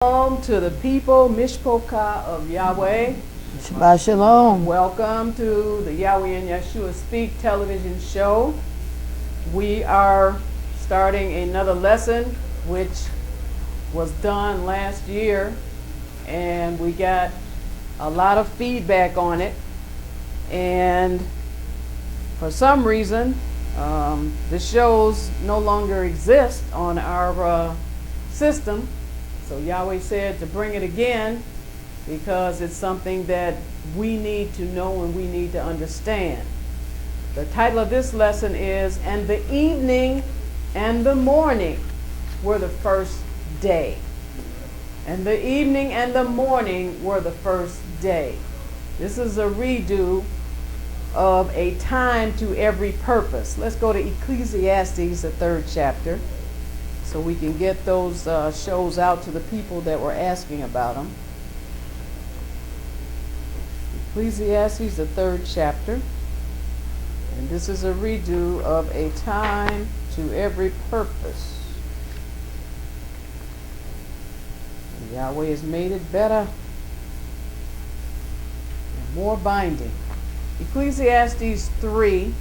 Shalom to the people, Mishpocha of Yahweh. Shabbat Shalom. Welcome to the Yahweh and Yahshua Speak television show. We are starting another lesson which was done last year, and we got a lot of feedback on it. And for some reason, the shows no longer exist on our system. So Yahweh said to bring it again because it's something that we need to know and we need to understand. The title of this lesson is, "And the evening and the morning were the first day." And the evening and the morning were the first day. This is a redo of a time to every purpose. Let's go to Ecclesiastes, the 3rd chapter, so we can get those shows out to the people that were asking about them. Ecclesiastes, the 3rd chapter. And this is a redo of a time to every purpose. And Yahweh has made it better and more binding. Ecclesiastes 3,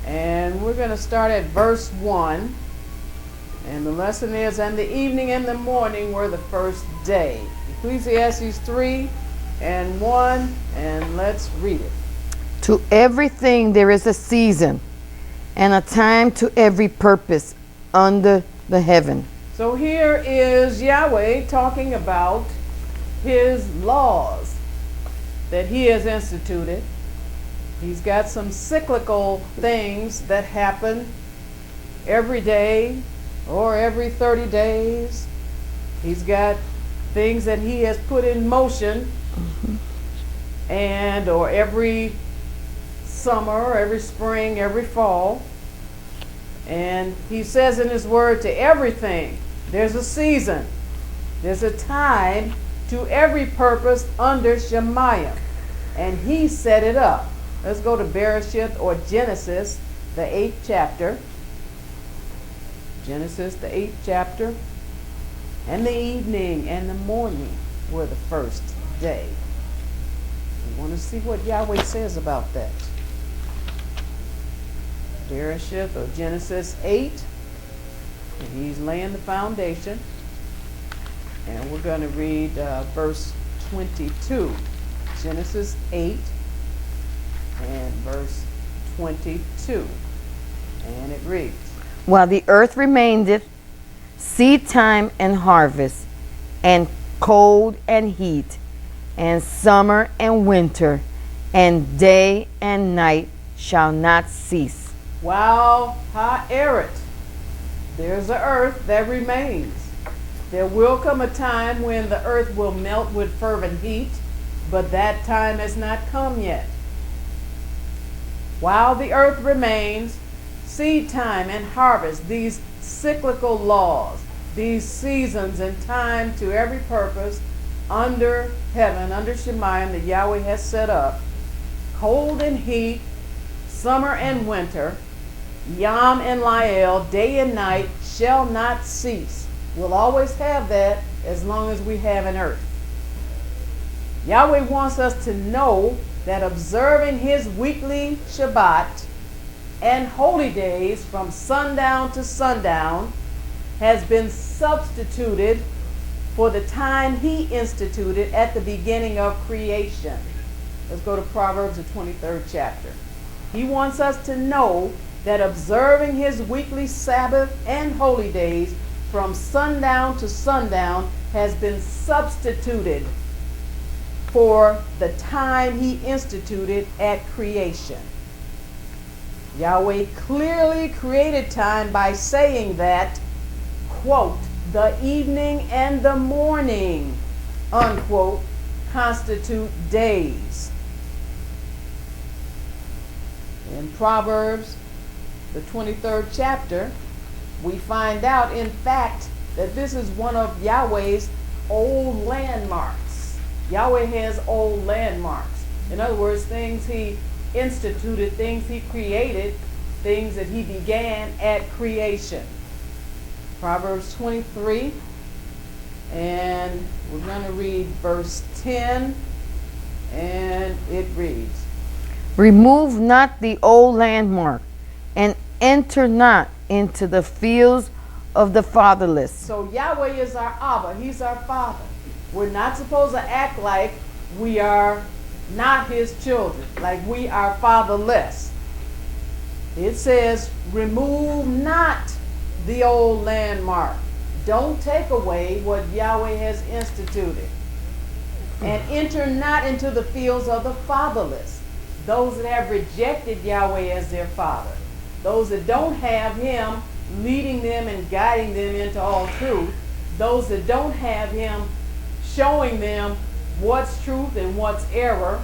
and we're going to start at verse 1. And the lesson is, "And the evening and the morning were the first day." Ecclesiastes 3 and 1, and let's read it. To everything there is a season, and a time to every purpose under the heaven. So here is Yahweh talking about his laws that he has instituted. He's got some cyclical things that happen every day or every 30 days. He's got things that he has put in motion, and or every summer, every spring, every fall. And he says in his word, to everything there's a season, there's a time to every purpose under Shamayim, and he set it up. Let's go to Bereshith or Genesis, the 8th chapter. Genesis, the 8th chapter. "And the evening and the morning were the first day." We want to see what Yahweh says about that. Bereshith or Genesis 8, and he's laying the foundation. And we're going to read verse 22. Genesis 8 and verse 22. And it reads, While the earth remaineth, seed time and harvest, and cold and heat, and summer and winter, and day and night shall not cease. while erets, there's the earth that remains. There will come a time when the earth will melt with fervent heat, but that time has not come yet. While the earth remains, seed time and harvest, these cyclical laws, these seasons and time to every purpose under heaven, under Shamayim that Yahweh has set up, cold and heat, summer and winter, Yom and Lael, day and night, shall not cease. We'll always have that as long as we have an earth. Yahweh wants us to know that observing his weekly Shabbat and holy days from sundown to sundown has been substituted for the time he instituted at the beginning of creation. Let's go to Proverbs, the 23rd chapter. He wants us to know that observing his weekly Sabbath and holy days from sundown to sundown has been substituted for the time he instituted at creation. Yahweh clearly created time by saying that, quote, "the evening and the morning," unquote, constitute days. In Proverbs, the 23rd chapter, we find out, in fact, that this is one of Yahweh's old landmarks. Yahweh has old landmarks. In other words, things he instituted, things he created, things that he began at creation. Proverbs 23 And we're going to read verse 10, and it reads, Remove not the old landmark, and enter not into the fields of the fatherless. So Yahweh is our Abba. He's our Father. We're not supposed to act like we are not His children, like we are fatherless. It says, remove not the old landmark. Don't take away what Yahweh has instituted. And enter not into the fields of the fatherless. Those that have rejected Yahweh as their Father. Those that don't have Him leading them and guiding them into all truth. Those that don't have Him showing them what's truth and what's error,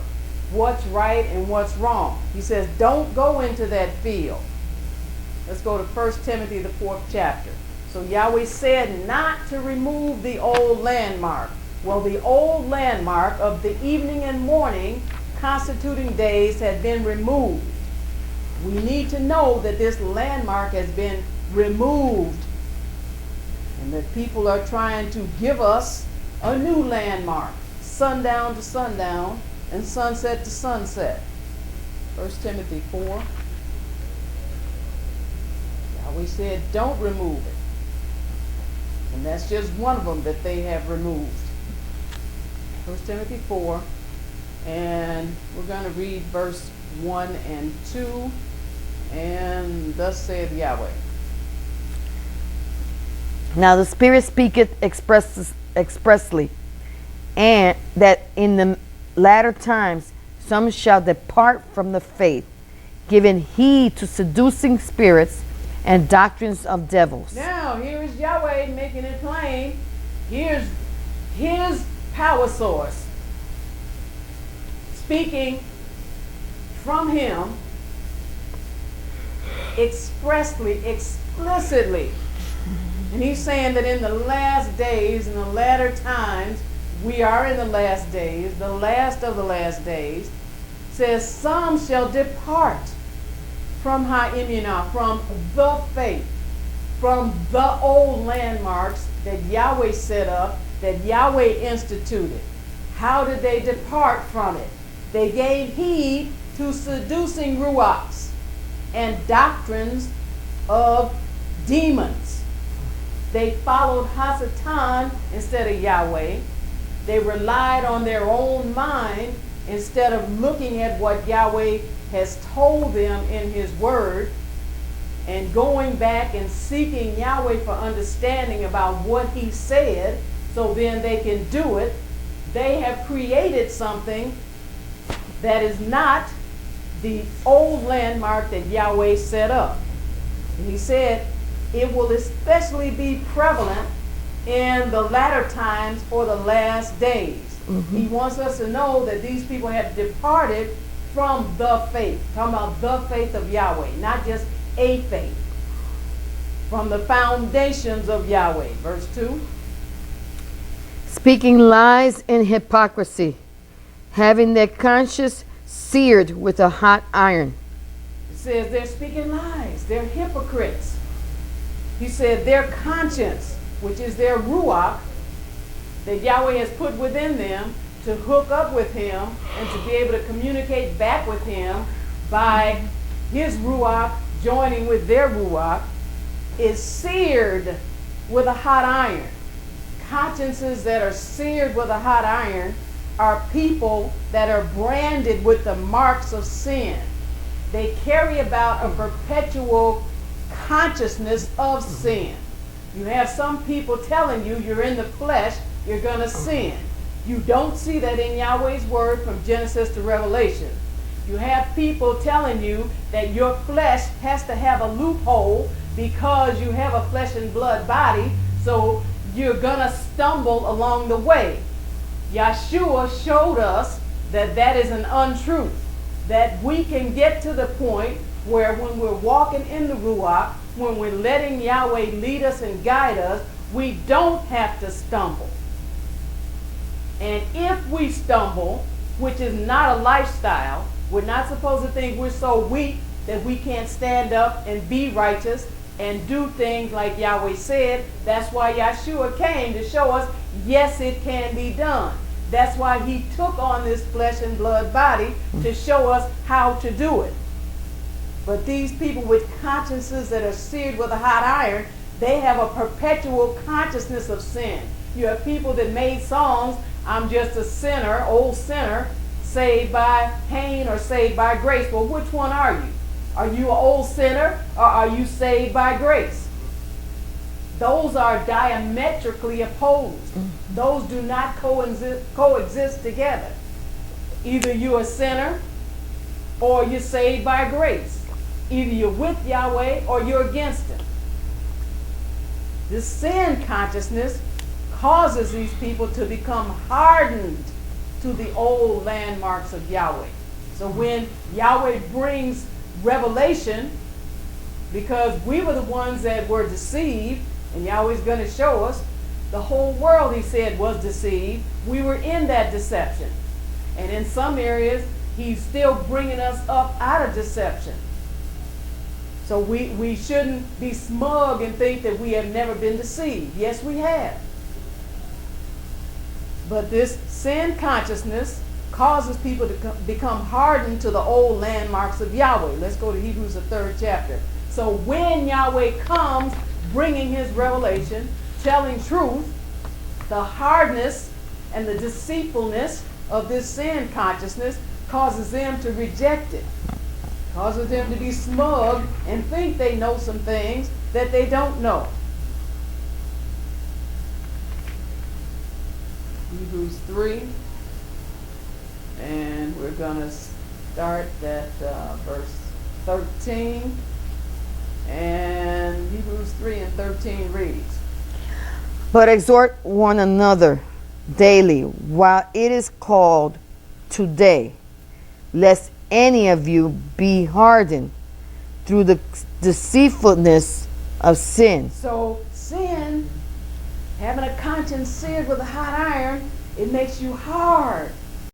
what's right and what's wrong. He says, don't go into that field. Let's go to 1 Timothy, the 4th chapter. So Yahweh said not to remove the old landmark. Well, the old landmark of the evening and morning constituting days had been removed. We need to know that this landmark has been removed, and that people are trying to give us a new landmark, sundown to sundown and sunset to sunset. 1 Timothy 4. Yahweh said don't remove it, and that's just one of them that they have removed. 1 Timothy 4, and we're going to read verse 1 and 2, and thus saith Yahweh. Now the Spirit speaketh expressly, and that in the latter times some shall depart from the faith, giving heed to seducing spirits and doctrines of devils. Now, here is Yahweh making it plain. Here's His power source, speaking from Him expressly, explicitly. And He's saying that in the last days, in the latter times, we are in the last days, the last of the last days, says some shall depart from Ha'imyonah, from the faith, from the old landmarks that Yahweh set up, that Yahweh instituted. How did they depart from it? They gave heed to seducing ruachs and doctrines of demons. They followed Hasatan instead of Yahweh. They relied on their own mind instead of looking at what Yahweh has told them in His Word and going back and seeking Yahweh for understanding about what He said so then they can do it. They have created something that is not the old landmark that Yahweh set up. And He said it will especially be prevalent in the latter times or the last days. Mm-hmm. He wants us to know that these people have departed from the faith. Talking about the faith of Yahweh, not just a faith. From the foundations of Yahweh. Verse 2. Speaking lies and hypocrisy, having their conscience seared with a hot iron. It says they're speaking lies. They're hypocrites. He said their conscience, which is their ruach, that Yahweh has put within them to hook up with Him and to be able to communicate back with Him by His ruach joining with their ruach, is seared with a hot iron. Consciences that are seared with a hot iron are people that are branded with the marks of sin. They carry about a perpetual consciousness of sin. You have some people telling you you're in the flesh, you're going to sin. You don't see that in Yahweh's Word from Genesis to Revelation. You have people telling you that your flesh has to have a loophole because you have a flesh and blood body, so you're going to stumble along the way. Yahshua showed us that that is an untruth, that we can get to the point where when we're walking in the Ruach, when we're letting Yahweh lead us and guide us, we don't have to stumble. And if we stumble, which is not a lifestyle, we're not supposed to think we're so weak that we can't stand up and be righteous and do things like Yahweh said. That's why Yahshua came, to show us, yes, it can be done. That's why he took on this flesh and blood body, to show us how to do it. But these people with consciences that are seared with a hot iron, they have a perpetual consciousness of sin. You have people that made songs, I'm just a sinner, old sinner, saved by pain or saved by grace. Well, which one are you? Are you an old sinner, or are you saved by grace? Those are diametrically opposed. Those do not coexist together. Either you're a sinner or you're saved by grace. Either you're with Yahweh or you're against him. This sin consciousness causes these people to become hardened to the old landmarks of Yahweh. So when Yahweh brings revelation, because we were the ones that were deceived, and Yahweh's going to show us, the whole world, he said, was deceived. We were in that deception. And in some areas, he's still bringing us up out of deception. So we shouldn't be smug and think that we have never been deceived. Yes, we have. But this sin consciousness causes people to become hardened to the old landmarks of Yahweh. Let's go to Hebrews, the 3rd chapter. So when Yahweh comes, bringing his revelation, telling truth, the hardness and the deceitfulness of this sin consciousness causes them to reject it. Causes them to be smug and think they know some things that they don't know. Hebrews 3, and we're going to start at verse 13. And Hebrews 3 and 13 reads, But exhort one another daily while it is called today, lest any of you be hardened through the deceitfulness of sin. So sin, having a conscience seared with a hot iron, it makes you hard.